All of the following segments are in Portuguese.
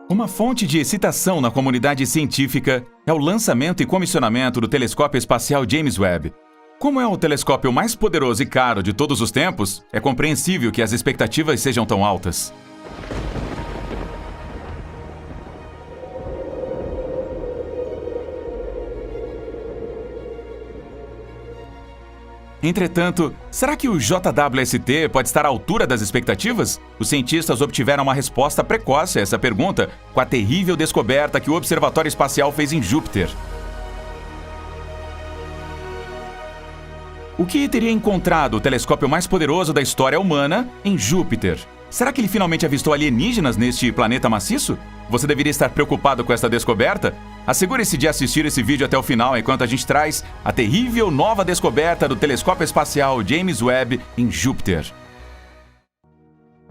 Uma fonte de excitação na comunidade científica é o lançamento e comissionamento do telescópio espacial James Webb. Como é o telescópio mais poderoso e caro de todos os tempos, é compreensível que as expectativas sejam tão altas. Entretanto, será que o JWST pode estar à altura das expectativas? Os cientistas obtiveram uma resposta precoce a essa pergunta com a terrível descoberta que o Observatório Espacial fez em Júpiter. O que teria encontrado o telescópio mais poderoso da história humana em Júpiter? Será que ele finalmente avistou alienígenas neste planeta maciço? Você deveria estar preocupado com esta descoberta? Assegure-se de assistir esse vídeo até o final enquanto a gente traz a terrível nova descoberta do telescópio espacial James Webb em Júpiter.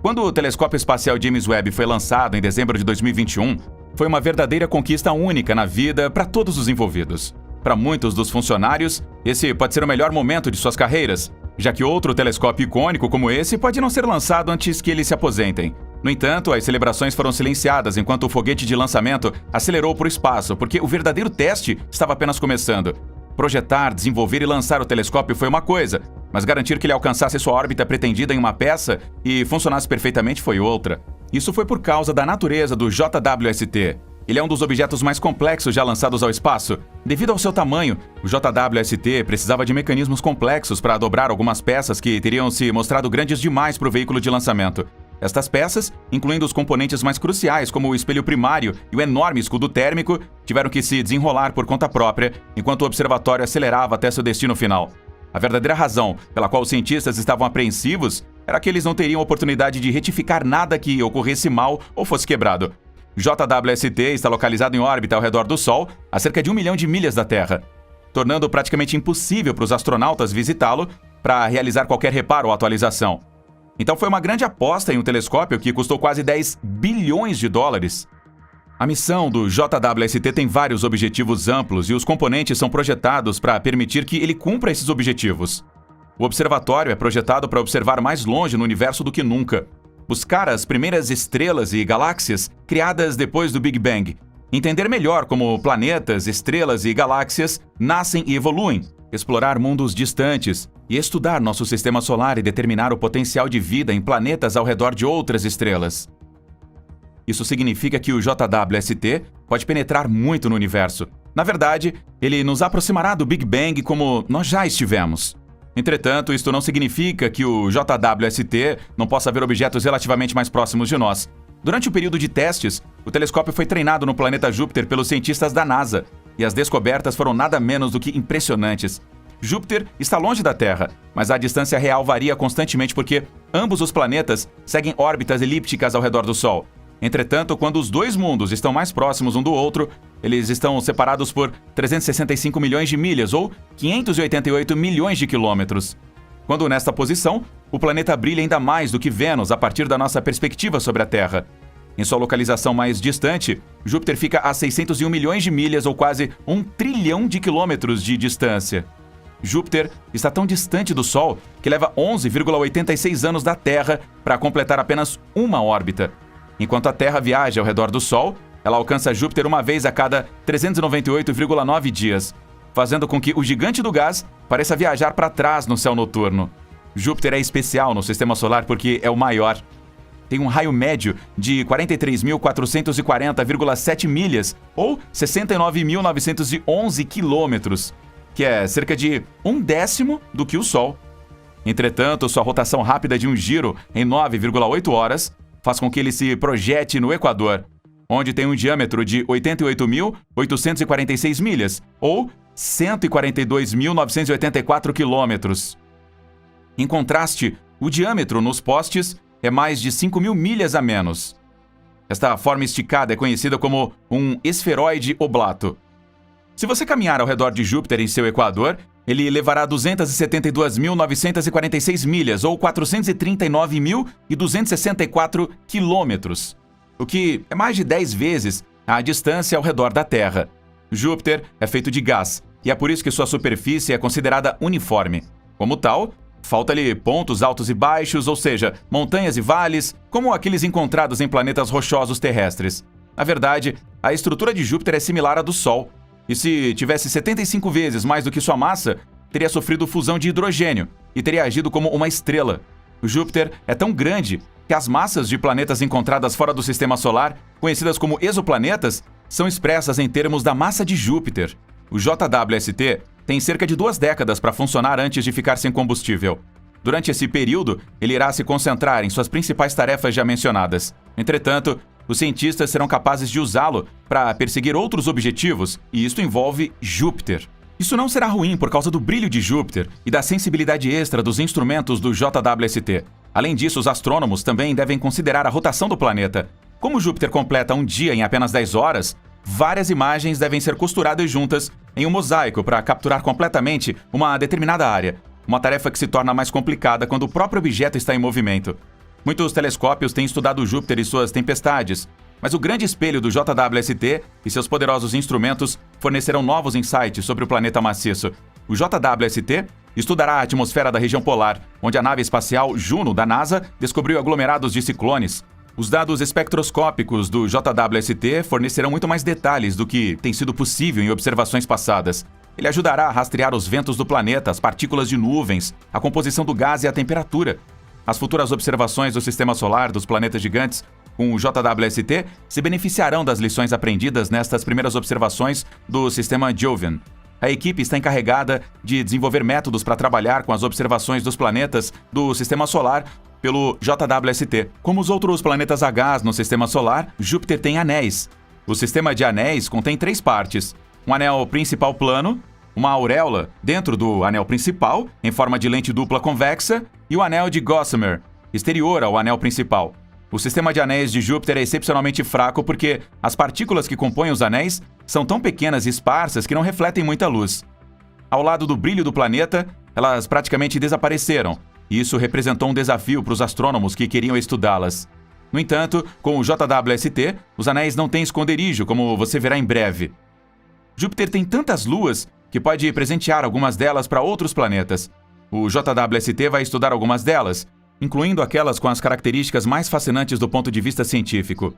Quando o telescópio espacial James Webb foi lançado em dezembro de 2021, foi uma verdadeira conquista única na vida para todos os envolvidos. Para muitos dos funcionários, esse pode ser o melhor momento de suas carreiras, já que outro telescópio icônico como esse pode não ser lançado antes que eles se aposentem. No entanto, as celebrações foram silenciadas enquanto o foguete de lançamento acelerou para o espaço, porque o verdadeiro teste estava apenas começando. Projetar, desenvolver e lançar o telescópio foi uma coisa, mas garantir que ele alcançasse sua órbita pretendida em uma peça e funcionasse perfeitamente foi outra. Isso foi por causa da natureza do JWST. Ele é um dos objetos mais complexos já lançados ao espaço. Devido ao seu tamanho, o JWST precisava de mecanismos complexos para dobrar algumas peças que teriam se mostrado grandes demais para o veículo de lançamento. Estas peças, incluindo os componentes mais cruciais como o espelho primário e o enorme escudo térmico, tiveram que se desenrolar por conta própria enquanto o observatório acelerava até seu destino final. A verdadeira razão pela qual os cientistas estavam apreensivos era que eles não teriam oportunidade de retificar nada que ocorresse mal ou fosse quebrado. JWST está localizado em órbita ao redor do Sol, a cerca de 1 milhão de milhas da Terra, tornando praticamente impossível para os astronautas visitá-lo para realizar qualquer reparo ou atualização. Então foi uma grande aposta em um telescópio que custou quase 10 bilhões de dólares. A missão do JWST tem vários objetivos amplos e os componentes são projetados para permitir que ele cumpra esses objetivos. O observatório é projetado para observar mais longe no universo do que nunca, buscar as primeiras estrelas e galáxias criadas depois do Big Bang, entender melhor como planetas, estrelas e galáxias nascem e evoluem, explorar mundos distantes e estudar nosso sistema solar e determinar o potencial de vida em planetas ao redor de outras estrelas. Isso significa que o JWST pode penetrar muito no universo. Na verdade, ele nos aproximará do Big Bang como nós já estivemos. Entretanto, isto não significa que o JWST não possa ver objetos relativamente mais próximos de nós. Durante o período de testes, o telescópio foi treinado no planeta Júpiter pelos cientistas da NASA, e as descobertas foram nada menos do que impressionantes. Júpiter está longe da Terra, mas a distância real varia constantemente porque ambos os planetas seguem órbitas elípticas ao redor do Sol. Entretanto, quando os dois mundos estão mais próximos um do outro, eles estão separados por 365 milhões de milhas ou 588 milhões de quilômetros. Quando nesta posição, o planeta brilha ainda mais do que Vênus a partir da nossa perspectiva sobre a Terra. Em sua localização mais distante, Júpiter fica a 601 milhões de milhas ou quase 1 trilhão de quilômetros de distância. Júpiter está tão distante do Sol que leva 11,86 anos da Terra para completar apenas uma órbita. Enquanto a Terra viaja ao redor do Sol, ela alcança Júpiter uma vez a cada 398,9 dias, fazendo com que o gigante do gás pareça viajar para trás no céu noturno. Júpiter é especial no Sistema Solar porque é o maior. Tem um raio médio de 43.440,7 milhas, ou 69.911 quilômetros, que é cerca de 1/10 do que o Sol. Entretanto, sua rotação rápida de um giro em 9,8 horas faz com que ele se projete no Equador, onde tem um diâmetro de 88.846 milhas, ou 142.984 quilômetros. Em contraste, o diâmetro nos postes é mais de 5.000 milhas a menos. Esta forma esticada é conhecida como um esferoide oblato. Se você caminhar ao redor de Júpiter em seu equador, ele levará 272.946 milhas, ou 439.264 quilômetros, o que é mais de 10 vezes a distância ao redor da Terra. Júpiter é feito de gás, e é por isso que sua superfície é considerada uniforme. Como tal, Falta-lhe pontos altos e baixos, ou seja, montanhas e vales, como aqueles encontrados em planetas rochosos terrestres. Na verdade, a estrutura de Júpiter é similar à do Sol, e se tivesse 75 vezes mais do que sua massa, teria sofrido fusão de hidrogênio e teria agido como uma estrela. O Júpiter é tão grande que as massas de planetas encontradas fora do Sistema Solar, conhecidas como exoplanetas, são expressas em termos da massa de Júpiter. O JWST tem cerca de 2 décadas para funcionar antes de ficar sem combustível. Durante esse período, ele irá se concentrar em suas principais tarefas já mencionadas. Entretanto, os cientistas serão capazes de usá-lo para perseguir outros objetivos, e isto envolve Júpiter. Isso não será ruim por causa do brilho de Júpiter e da sensibilidade extra dos instrumentos do JWST. Além disso, os astrônomos também devem considerar a rotação do planeta. Como Júpiter completa um dia em apenas 10 horas, várias imagens devem ser costuradas juntas em um mosaico para capturar completamente uma determinada área, uma tarefa que se torna mais complicada quando o próprio objeto está em movimento. Muitos telescópios têm estudado Júpiter e suas tempestades, mas o grande espelho do JWST e seus poderosos instrumentos fornecerão novos insights sobre o planeta maciço. O JWST estudará a atmosfera da região polar, onde a nave espacial Juno da NASA descobriu aglomerados de ciclones. Os dados espectroscópicos do JWST fornecerão muito mais detalhes do que tem sido possível em observações passadas. Ele ajudará a rastrear os ventos do planeta, as partículas de nuvens, a composição do gás e a temperatura. As futuras observações do Sistema Solar dos planetas gigantes com o JWST se beneficiarão das lições aprendidas nestas primeiras observações do Sistema Jovian. A equipe está encarregada de desenvolver métodos para trabalhar com as observações dos planetas do Sistema Solar pelo JWST. Como os outros planetas a gás no Sistema Solar, Júpiter tem anéis. O sistema de anéis contém 3 partes: um anel principal plano, uma auréola dentro do anel principal, em forma de lente dupla convexa, e o anel de Gossamer, exterior ao anel principal. O sistema de anéis de Júpiter é excepcionalmente fraco porque as partículas que compõem os anéis são tão pequenas e esparsas que não refletem muita luz. Ao lado do brilho do planeta, elas praticamente desapareceram, e isso representou um desafio para os astrônomos que queriam estudá-las. No entanto, com o JWST, os anéis não têm esconderijo, como você verá em breve. Júpiter tem tantas luas que pode presentear algumas delas para outros planetas. O JWST vai estudar algumas delas, incluindo aquelas com as características mais fascinantes do ponto de vista científico.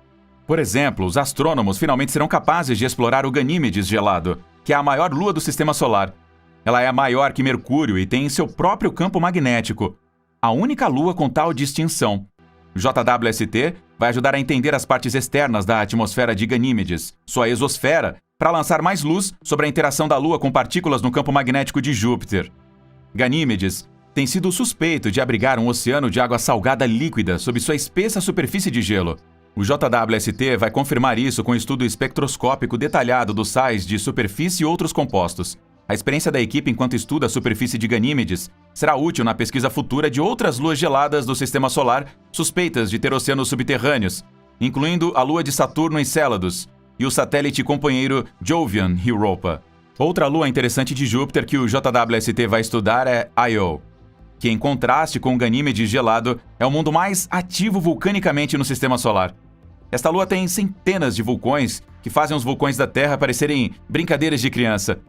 Por exemplo, os astrônomos finalmente serão capazes de explorar o Ganímedes gelado, que é a maior lua do Sistema Solar. Ela é maior que Mercúrio e tem seu próprio campo magnético, a única lua com tal distinção. O JWST vai ajudar a entender as partes externas da atmosfera de Ganímedes, sua exosfera, para lançar mais luz sobre a interação da Lua com partículas no campo magnético de Júpiter. Ganímedes tem sido suspeito de abrigar um oceano de água salgada líquida sob sua espessa superfície de gelo. O JWST vai confirmar isso com um estudo espectroscópico detalhado dos sais de superfície e outros compostos. A experiência da equipe enquanto estuda a superfície de Ganímedes será útil na pesquisa futura de outras luas geladas do Sistema Solar suspeitas de ter oceanos subterrâneos, incluindo a lua de Saturno Encélados e o satélite companheiro Jovian Europa. Outra lua interessante de Júpiter que o JWST vai estudar é Io, que, em contraste com o Ganímedes gelado, é o mundo mais ativo vulcanicamente no Sistema Solar. Esta lua tem centenas de vulcões que fazem os vulcões da Terra parecerem brincadeiras de criança.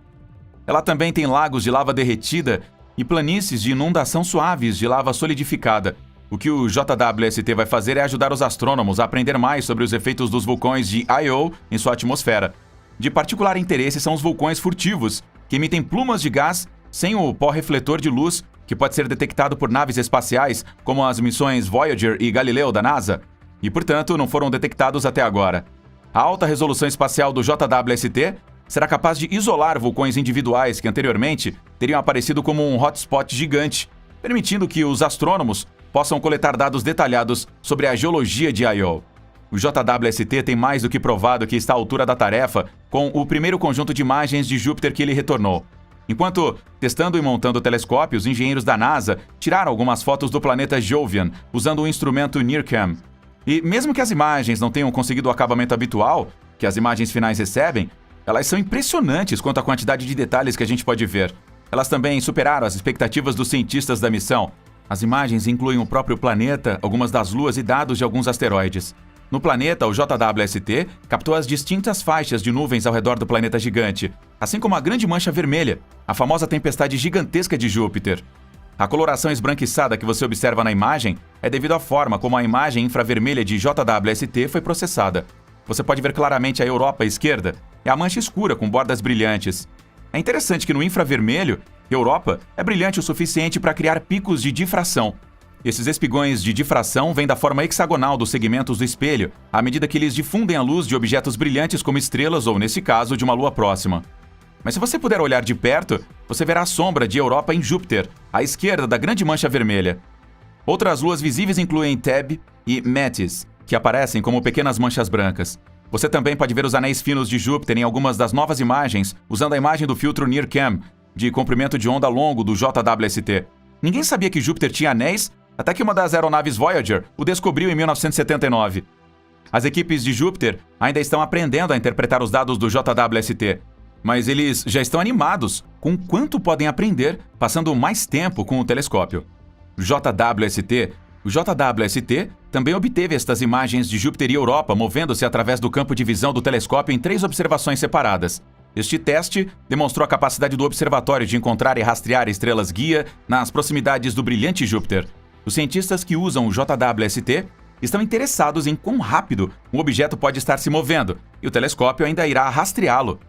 Ela também tem lagos de lava derretida e planícies de inundação suaves de lava solidificada. O que o JWST vai fazer é ajudar os astrônomos a aprender mais sobre os efeitos dos vulcões de Io em sua atmosfera. De particular interesse são os vulcões furtivos, que emitem plumas de gás sem o pó refletor de luz, que pode ser detectado por naves espaciais como as missões Voyager e Galileu da NASA, e, portanto, não foram detectados até agora. A alta resolução espacial do JWST será capaz de isolar vulcões individuais que anteriormente teriam aparecido como um hotspot gigante, permitindo que os astrônomos possam coletar dados detalhados sobre a geologia de Io. O JWST tem mais do que provado que está à altura da tarefa com o primeiro conjunto de imagens de Júpiter que ele retornou. Enquanto testando e montando telescópios, engenheiros da NASA tiraram algumas fotos do planeta Jovian usando o instrumento NIRCam. E mesmo que as imagens não tenham conseguido o acabamento habitual que as imagens finais recebem, elas são impressionantes quanto à quantidade de detalhes que a gente pode ver. Elas também superaram as expectativas dos cientistas da missão. As imagens incluem o próprio planeta, algumas das luas e dados de alguns asteroides. No planeta, o JWST captou as distintas faixas de nuvens ao redor do planeta gigante, assim como a grande mancha vermelha, a famosa tempestade gigantesca de Júpiter. A coloração esbranquiçada que você observa na imagem é devido à forma como a imagem infravermelha de JWST foi processada. Você pode ver claramente a Europa à esquerda, é a mancha escura com bordas brilhantes. É interessante que no infravermelho, Europa é brilhante o suficiente para criar picos de difração. Esses espigões de difração vêm da forma hexagonal dos segmentos do espelho, à medida que eles difundem a luz de objetos brilhantes como estrelas ou, nesse caso, de uma lua próxima. Mas se você puder olhar de perto, você verá a sombra de Europa em Júpiter, à esquerda da grande mancha vermelha. Outras luas visíveis incluem Thebe e Metis, que aparecem como pequenas manchas brancas. Você também pode ver os anéis finos de Júpiter em algumas das novas imagens, usando a imagem do filtro NIRCam, de comprimento de onda longo do JWST. Ninguém sabia que Júpiter tinha anéis, até que uma das aeronaves Voyager o descobriu em 1979. As equipes de Júpiter ainda estão aprendendo a interpretar os dados do JWST, mas eles já estão animados com quanto podem aprender passando mais tempo com o telescópio. O JWST também obteve estas imagens de Júpiter e Europa movendo-se através do campo de visão do telescópio em 3 observações separadas. Este teste demonstrou a capacidade do observatório de encontrar e rastrear estrelas-guia nas proximidades do brilhante Júpiter. Os cientistas que usam o JWST estão interessados em quão rápido um objeto pode estar se movendo, e o telescópio ainda irá rastreá-lo.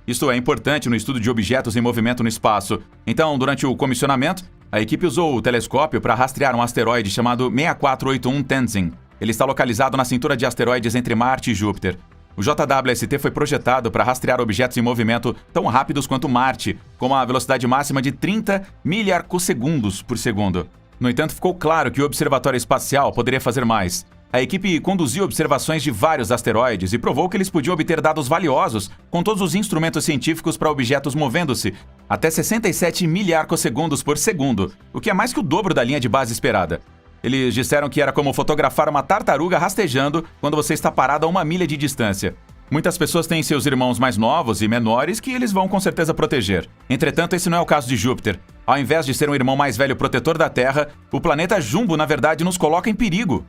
Isso é importante no estudo de objetos em movimento no espaço. Então, durante o comissionamento, a equipe usou o telescópio para rastrear um asteroide chamado 6481 Tenzin. Ele está localizado na cintura de asteroides entre Marte e Júpiter. O JWST foi projetado para rastrear objetos em movimento tão rápidos quanto Marte, com uma velocidade máxima de 30 miliarcossegundos por segundo. No entanto, ficou claro que o Observatório Espacial poderia fazer mais. A equipe conduziu observações de vários asteroides e provou que eles podiam obter dados valiosos com todos os instrumentos científicos para objetos movendo-se até 67 miliarcossegundos por segundo, o que é mais que o dobro da linha de base esperada. Eles disseram que era como fotografar uma tartaruga rastejando quando você está parado a 1 milha de distância. Muitas pessoas têm seus irmãos mais novos e menores que eles vão com certeza proteger. Entretanto, esse não é o caso de Júpiter. Ao invés de ser um irmão mais velho protetor da Terra, o planeta Jumbo, na verdade, nos coloca em perigo.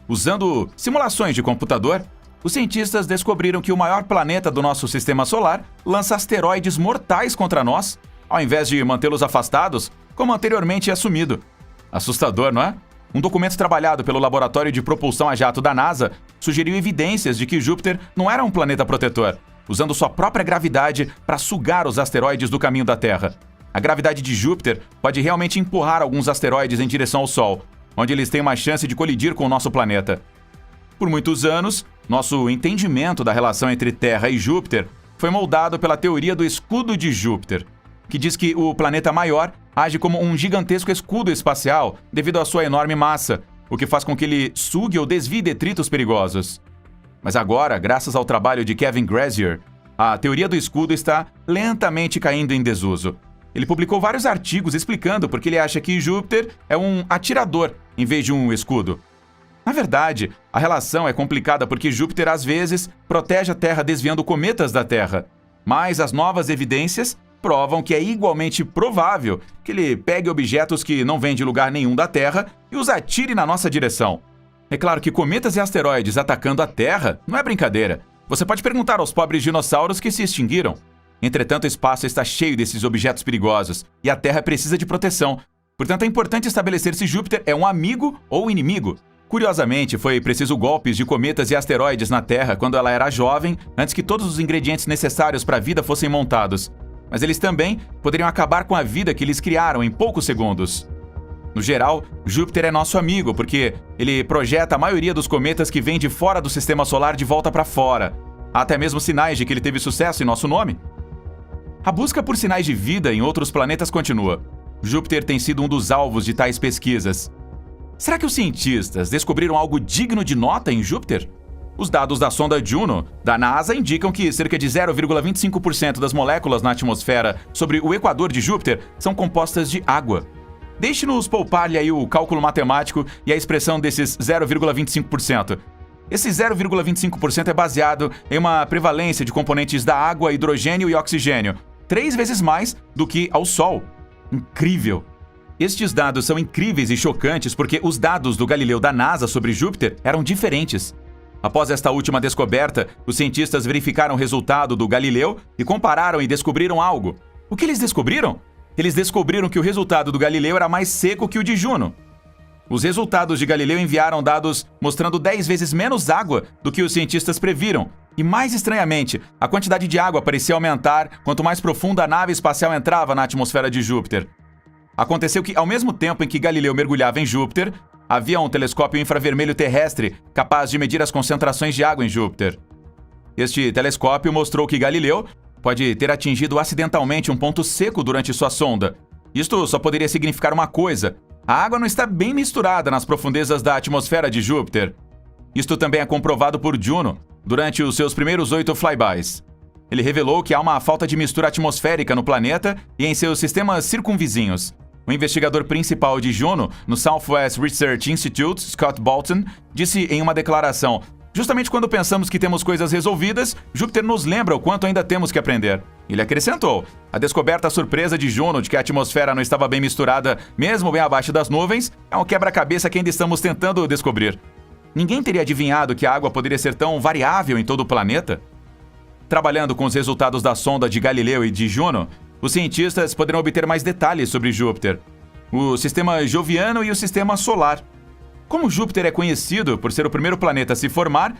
Usando simulações de computador, os cientistas descobriram que o maior planeta do nosso sistema solar lança asteroides mortais contra nós, ao invés de mantê-los afastados, como anteriormente assumido. Assustador, não é? Um documento trabalhado pelo Laboratório de Propulsão a Jato da NASA sugeriu evidências de que Júpiter não era um planeta protetor, usando sua própria gravidade para sugar os asteroides do caminho da Terra. A gravidade de Júpiter pode realmente empurrar alguns asteroides em direção ao Sol, onde eles têm uma chance de colidir com o nosso planeta. Por muitos anos, nosso entendimento da relação entre Terra e Júpiter foi moldado pela teoria do escudo de Júpiter, que diz que o planeta maior age como um gigantesco escudo espacial devido à sua enorme massa, o que faz com que ele sugue ou desvie detritos perigosos. Mas agora, graças ao trabalho de Kevin Grazier, a teoria do escudo está lentamente caindo em desuso. Ele publicou vários artigos explicando por que ele acha que Júpiter é um atirador em vez de um escudo. Na verdade, a relação é complicada porque Júpiter às vezes protege a Terra desviando cometas da Terra, mas as novas evidências provam que é igualmente provável que ele pegue objetos que não vêm de lugar nenhum da Terra e os atire na nossa direção. É claro que cometas e asteroides atacando a Terra não é brincadeira. Você pode perguntar aos pobres dinossauros que se extinguiram. Entretanto, o espaço está cheio desses objetos perigosos e a Terra precisa de proteção. Portanto, é importante estabelecer se Júpiter é um amigo ou inimigo. Curiosamente, foi preciso golpes de cometas e asteroides na Terra quando ela era jovem, antes que todos os ingredientes necessários para a vida fossem montados. Mas eles também poderiam acabar com a vida que eles criaram em poucos segundos. No geral, Júpiter é nosso amigo porque ele projeta a maioria dos cometas que vêm de fora do sistema solar de volta para fora. Há até mesmo sinais de que ele teve sucesso em nosso nome. A busca por sinais de vida em outros planetas continua. Júpiter tem sido um dos alvos de tais pesquisas. Será que os cientistas descobriram algo digno de nota em Júpiter? Os dados da sonda Juno, da NASA, indicam que cerca de 0,25% das moléculas na atmosfera sobre o equador de Júpiter são compostas de água. Deixe-nos poupar-lhe aí o cálculo matemático e a expressão desses 0,25%. Esse 0,25% é baseado em uma prevalência de componentes da água, hidrogênio e oxigênio, 3 vezes mais do que ao Sol. Incrível! Estes dados são incríveis e chocantes porque os dados do Galileu da NASA sobre Júpiter eram diferentes. Após esta última descoberta, os cientistas verificaram o resultado do Galileu e compararam e descobriram algo. O que eles descobriram? eles descobriram que o resultado do Galileu era mais seco que o de Juno. Os resultados de Galileu enviaram dados mostrando 10 vezes menos água do que os cientistas previram. E mais estranhamente, a quantidade de água parecia aumentar quanto mais profunda a nave espacial entrava na atmosfera de Júpiter. Aconteceu que, ao mesmo tempo em que Galileu mergulhava em Júpiter, havia um telescópio infravermelho terrestre capaz de medir as concentrações de água em Júpiter. Este telescópio mostrou que Galileu pode ter atingido acidentalmente um ponto seco durante sua sonda. Isto só poderia significar uma coisa: a água não está bem misturada nas profundezas da atmosfera de Júpiter. Isto também é comprovado por Juno durante os seus primeiros 8 flybys. Ele revelou que há uma falta de mistura atmosférica no planeta e em seus sistemas circunvizinhos. O investigador principal de Juno, no Southwest Research Institute, Scott Bolton, disse em uma declaração: justamente quando pensamos que temos coisas resolvidas, Júpiter nos lembra o quanto ainda temos que aprender. Ele acrescentou: a descoberta surpresa de Juno de que a atmosfera não estava bem misturada, mesmo bem abaixo das nuvens, é um quebra-cabeça que ainda estamos tentando descobrir. Ninguém teria adivinhado que a água poderia ser tão variável em todo o planeta. Trabalhando com os resultados da sonda de Galileu e de Juno, os cientistas poderão obter mais detalhes sobre Júpiter, o sistema joviano e o sistema solar. Como Júpiter é conhecido por ser o primeiro planeta a se formar,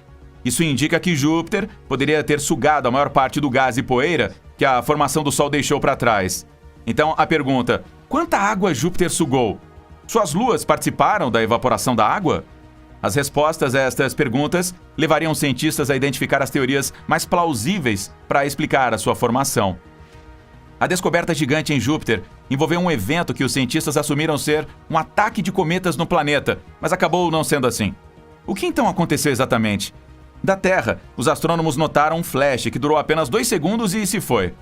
isso indica que Júpiter poderia ter sugado a maior parte do gás e poeira que a formação do Sol deixou para trás. Então, a pergunta: quanta água Júpiter sugou? Suas luas participaram da evaporação da água? As respostas a estas perguntas levariam os cientistas a identificar as teorias mais plausíveis para explicar a sua formação. A descoberta gigante em Júpiter envolveu um evento que os cientistas assumiram ser um ataque de cometas no planeta, mas acabou não sendo assim. O que então aconteceu exatamente? Da Terra, os astrônomos notaram um flash que durou apenas 2 segundos e se foi.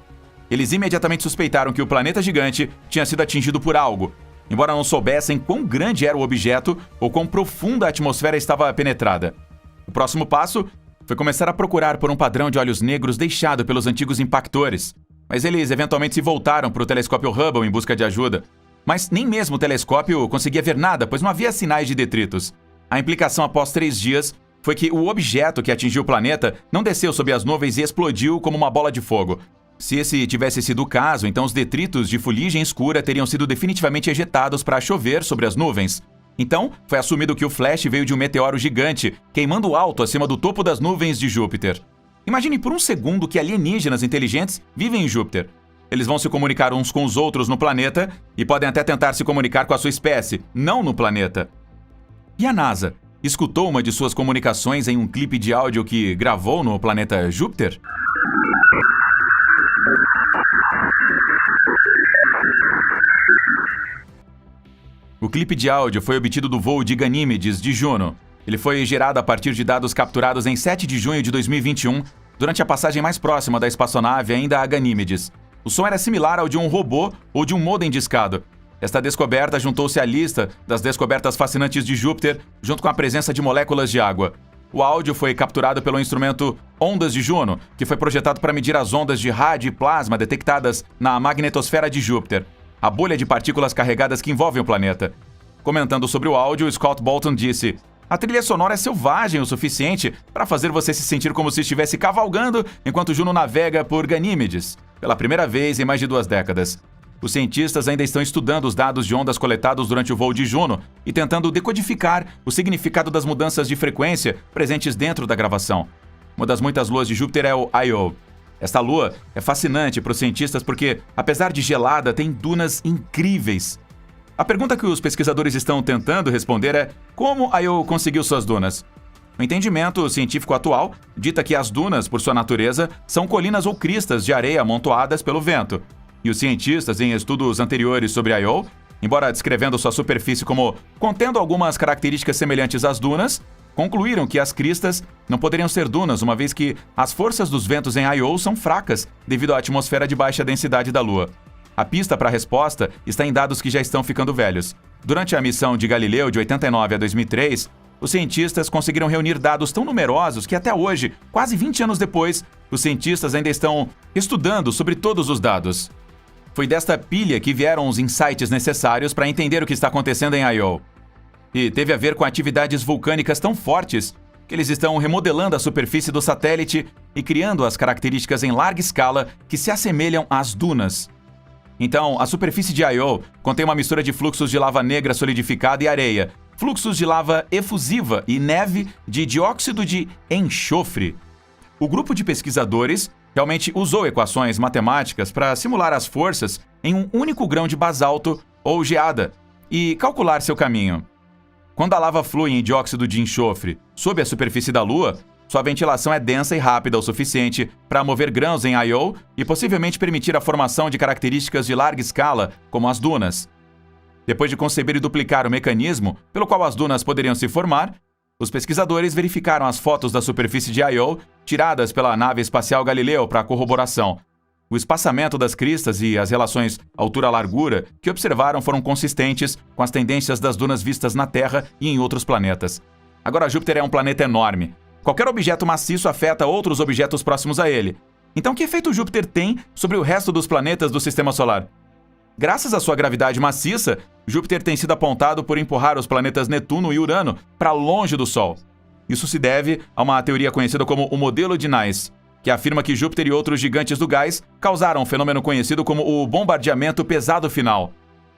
Eles imediatamente suspeitaram que o planeta gigante tinha sido atingido por algo, embora não soubessem quão grande era o objeto ou quão profunda a atmosfera estava penetrada. O próximo passo foi começar a procurar por um padrão de olhos negros deixado pelos antigos impactores, mas eles eventualmente se voltaram para o telescópio Hubble em busca de ajuda. Mas nem mesmo o telescópio conseguia ver nada, pois não havia sinais de detritos. A implicação após 3 dias foi que o objeto que atingiu o planeta não desceu sob as nuvens e explodiu como uma bola de fogo. Se esse tivesse sido o caso, então os detritos de fuligem escura teriam sido definitivamente ejetados para chover sobre as nuvens. Então, foi assumido que o flash veio de um meteoro gigante, queimando alto acima do topo das nuvens de Júpiter. Imagine por um segundo que alienígenas inteligentes vivem em Júpiter. Eles vão se comunicar uns com os outros no planeta e podem até tentar se comunicar com a sua espécie, não no planeta. E a NASA escutou uma de suas comunicações em um clipe de áudio que gravou no planeta Júpiter? O clipe de áudio foi obtido do voo de Ganímedes de Juno. Ele foi gerado a partir de dados capturados em 7 de junho de 2021, durante a passagem mais próxima da espaçonave ainda a Ganímedes. O som era similar ao de um robô ou de um modem discado. Esta descoberta juntou-se à lista das descobertas fascinantes de Júpiter, junto com a presença de moléculas de água. O áudio foi capturado pelo instrumento Ondas de Juno, que foi projetado para medir as ondas de rádio e plasma detectadas na magnetosfera de Júpiter, a bolha de partículas carregadas que envolvem o planeta. Comentando sobre o áudio, Scott Bolton disse: a trilha sonora é selvagem o suficiente para fazer você se sentir como se estivesse cavalgando enquanto Juno navega por Ganímedes, pela primeira vez em mais de 2 décadas. Os cientistas ainda estão estudando os dados de ondas coletados durante o voo de Juno e tentando decodificar o significado das mudanças de frequência presentes dentro da gravação. Uma das muitas luas de Júpiter é o Io. Esta lua é fascinante para os cientistas porque, apesar de gelada, tem dunas incríveis. A pergunta que os pesquisadores estão tentando responder é: como Io conseguiu suas dunas? O entendimento científico atual dita que as dunas, por sua natureza, são colinas ou cristas de areia amontoadas pelo vento. E os cientistas, em estudos anteriores sobre Io, embora descrevendo sua superfície como contendo algumas características semelhantes às dunas, concluíram que as cristas não poderiam ser dunas, uma vez que as forças dos ventos em Io são fracas devido à atmosfera de baixa densidade da Lua. A pista para a resposta está em dados que já estão ficando velhos. Durante a missão de Galileu de 89 a 2003, os cientistas conseguiram reunir dados tão numerosos que até hoje, quase 20 anos depois, os cientistas ainda estão estudando sobre todos os dados. Foi desta pilha que vieram os insights necessários para entender o que está acontecendo em Io. E teve a ver com atividades vulcânicas tão fortes que eles estão remodelando a superfície do satélite e criando as características em larga escala que se assemelham às dunas. Então, a superfície de Io contém uma mistura de fluxos de lava negra solidificada e areia, fluxos de lava efusiva e neve de dióxido de enxofre. O grupo de pesquisadores realmente usou equações matemáticas para simular as forças em um único grão de basalto ou geada e calcular seu caminho. Quando a lava flui em dióxido de enxofre sob a superfície da Lua, sua ventilação é densa e rápida o suficiente para mover grãos em Io e possivelmente permitir a formação de características de larga escala, como as dunas. Depois de conceber e duplicar o mecanismo pelo qual as dunas poderiam se formar, os pesquisadores verificaram as fotos da superfície de Io tiradas pela nave espacial Galileu para corroboração. O espaçamento das cristas e as relações altura-largura que observaram foram consistentes com as tendências das dunas vistas na Terra e em outros planetas. Agora, Júpiter é um planeta enorme. Qualquer objeto maciço afeta outros objetos próximos a ele. Então, que efeito Júpiter tem sobre o resto dos planetas do Sistema Solar? Graças à sua gravidade maciça, Júpiter tem sido apontado por empurrar os planetas Netuno e Urano para longe do Sol. Isso se deve a uma teoria conhecida como o modelo de Nice, que afirma que Júpiter e outros gigantes do gás causaram um fenômeno conhecido como o bombardeamento pesado final,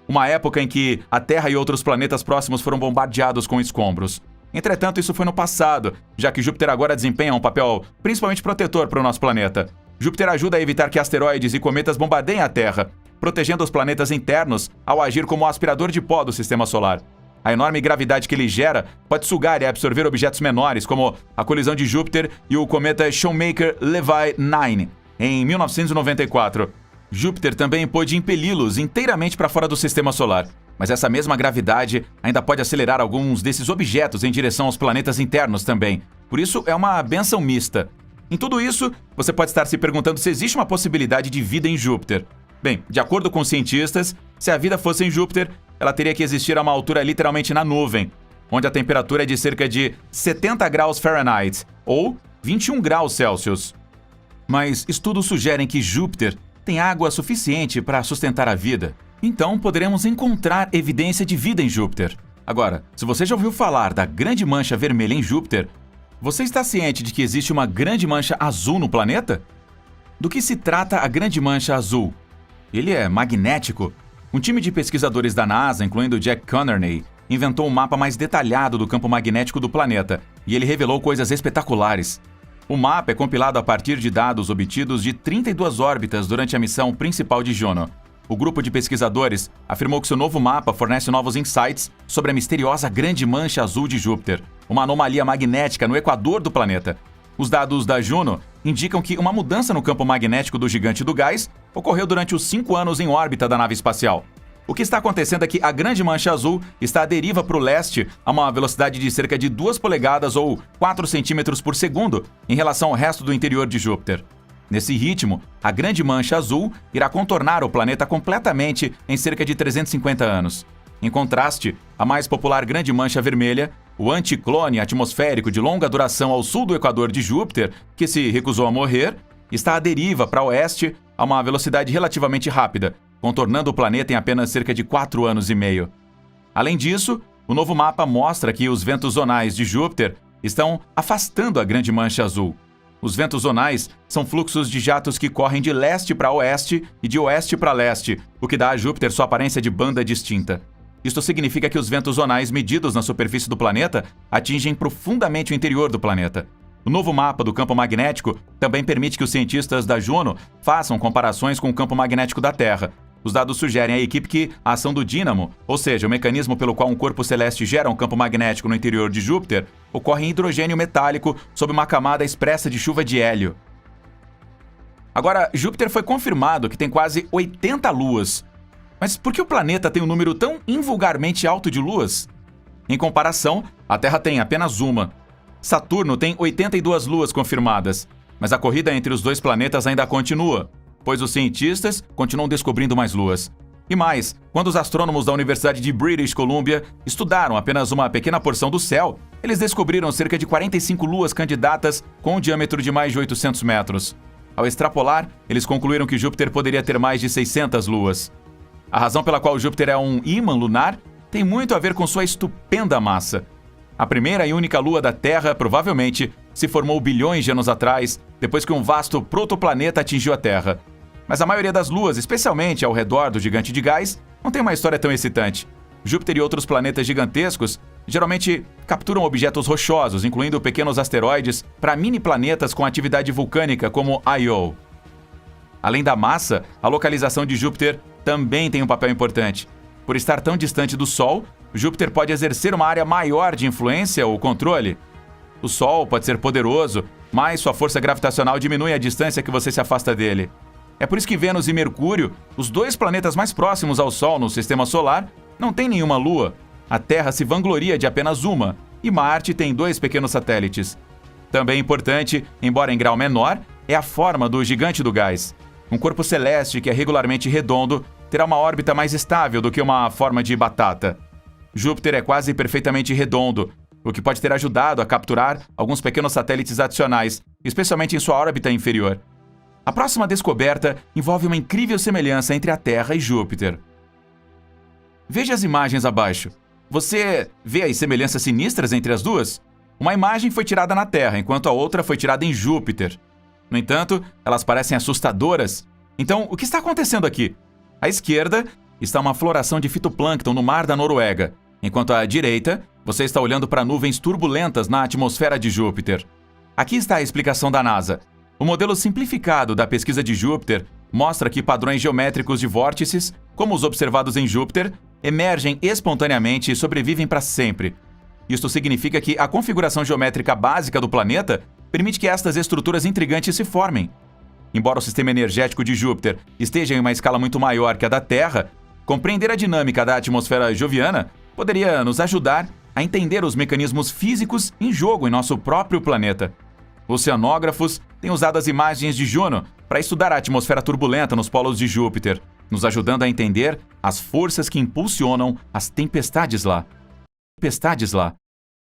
uma época em que a Terra e outros planetas próximos foram bombardeados com escombros. Entretanto, isso foi no passado, já que Júpiter agora desempenha um papel principalmente protetor para o nosso planeta. Júpiter ajuda a evitar que asteroides e cometas bombardeiem a Terra, protegendo os planetas internos ao agir como o aspirador de pó do Sistema Solar. A enorme gravidade que ele gera pode sugar e absorver objetos menores, como a colisão de Júpiter e o cometa Shoemaker-Levy 9, em 1994. Júpiter também pôde impeli-los inteiramente para fora do Sistema Solar, mas essa mesma gravidade ainda pode acelerar alguns desses objetos em direção aos planetas internos também. Por isso, é uma bênção mista. Em tudo isso, você pode estar se perguntando se existe uma possibilidade de vida em Júpiter. Bem, de acordo com os cientistas, se a vida fosse em Júpiter, ela teria que existir a uma altura literalmente na nuvem, onde a temperatura é de cerca de 70 graus Fahrenheit, ou 21 graus Celsius. Mas estudos sugerem que Júpiter tem água suficiente para sustentar a vida. Então, poderemos encontrar evidência de vida em Júpiter. Agora, se você já ouviu falar da grande mancha vermelha em Júpiter, você está ciente de que existe uma grande mancha azul no planeta? Do que se trata a grande mancha azul? Ele é magnético. Um time de pesquisadores da NASA, incluindo Jack Connerly, inventou um mapa mais detalhado do campo magnético do planeta, e ele revelou coisas espetaculares. O mapa é compilado a partir de dados obtidos de 32 órbitas durante a missão principal de Juno. O grupo de pesquisadores afirmou que seu novo mapa fornece novos insights sobre a misteriosa grande mancha azul de Júpiter, uma anomalia magnética no equador do planeta. Os dados da Juno indicam que uma mudança no campo magnético do gigante do gás ocorreu durante os 5 anos em órbita da nave espacial. O que está acontecendo é que a grande mancha azul está à deriva para o leste a uma velocidade de cerca de 2 polegadas ou 4 centímetros por segundo em relação ao resto do interior de Júpiter. Nesse ritmo, a grande mancha azul irá contornar o planeta completamente em cerca de 350 anos. Em contraste, a mais popular grande mancha vermelha, o anticlone atmosférico de longa duração ao sul do equador de Júpiter, que se recusou a morrer, está à deriva para oeste a uma velocidade relativamente rápida, contornando o planeta em apenas cerca de 4 anos e meio. Além disso, o novo mapa mostra que os ventos zonais de Júpiter estão afastando a grande mancha azul. Os ventos zonais são fluxos de jatos que correm de leste para oeste e de oeste para leste, o que dá a Júpiter sua aparência de banda distinta. Isto significa que os ventos zonais medidos na superfície do planeta atingem profundamente o interior do planeta. O novo mapa do campo magnético também permite que os cientistas da Juno façam comparações com o campo magnético da Terra. Os dados sugerem à equipe que a ação do dínamo, ou seja, o mecanismo pelo qual um corpo celeste gera um campo magnético no interior de Júpiter, ocorre em hidrogênio metálico sob uma camada expressa de chuva de hélio. Agora, Júpiter foi confirmado que tem quase 80 luas. Mas por que o planeta tem um número tão invulgarmente alto de luas? Em comparação, a Terra tem apenas uma. Saturno tem 82 luas confirmadas, mas a corrida entre os dois planetas ainda continua, pois os cientistas continuam descobrindo mais luas. E mais, quando os astrônomos da Universidade de British Columbia estudaram apenas uma pequena porção do céu, eles descobriram cerca de 45 luas candidatas com um diâmetro de mais de 800 metros. Ao extrapolar, eles concluíram que Júpiter poderia ter mais de 600 luas. A razão pela qual Júpiter é um ímã lunar tem muito a ver com sua estupenda massa. A primeira e única lua da Terra, provavelmente, se formou bilhões de anos atrás, depois que um vasto protoplaneta atingiu a Terra. Mas a maioria das luas, especialmente ao redor do gigante de gás, não tem uma história tão excitante. Júpiter e outros planetas gigantescos geralmente capturam objetos rochosos, incluindo pequenos asteroides, para mini-planetas com atividade vulcânica como Io. Além da massa, a localização de Júpiter também tem um papel importante. Por estar tão distante do Sol, Júpiter pode exercer uma área maior de influência ou controle. O Sol pode ser poderoso, mas sua força gravitacional diminui a distância que você se afasta dele. É por isso que Vênus e Mercúrio, os dois planetas mais próximos ao Sol no Sistema Solar, não têm nenhuma lua. A Terra se vangloria de apenas uma, e Marte tem 2 pequenos satélites. Também importante, embora em grau menor, é a forma do gigante do gás. Um corpo celeste que é regularmente redondo terá uma órbita mais estável do que uma forma de batata. Júpiter é quase perfeitamente redondo, o que pode ter ajudado a capturar alguns pequenos satélites adicionais, especialmente em sua órbita inferior. A próxima descoberta envolve uma incrível semelhança entre a Terra e Júpiter. Veja as imagens abaixo. Você vê as semelhanças sinistras entre as duas? Uma imagem foi tirada na Terra, enquanto a outra foi tirada em Júpiter. No entanto, elas parecem assustadoras. Então, o que está acontecendo aqui? À esquerda está uma floração de fitoplâncton no Mar da Noruega, enquanto à direita você está olhando para nuvens turbulentas na atmosfera de Júpiter. Aqui está a explicação da NASA. O modelo simplificado da pesquisa de Júpiter mostra que padrões geométricos de vórtices, como os observados em Júpiter, emergem espontaneamente e sobrevivem para sempre. Isto significa que a configuração geométrica básica do planeta permite que estas estruturas intrigantes se formem. Embora o sistema energético de Júpiter esteja em uma escala muito maior que a da Terra, compreender a dinâmica da atmosfera joviana poderia nos ajudar a entender os mecanismos físicos em jogo em nosso próprio planeta. Oceanógrafos têm usado as imagens de Juno para estudar a atmosfera turbulenta nos polos de Júpiter, nos ajudando a entender as forças que impulsionam as tempestades lá.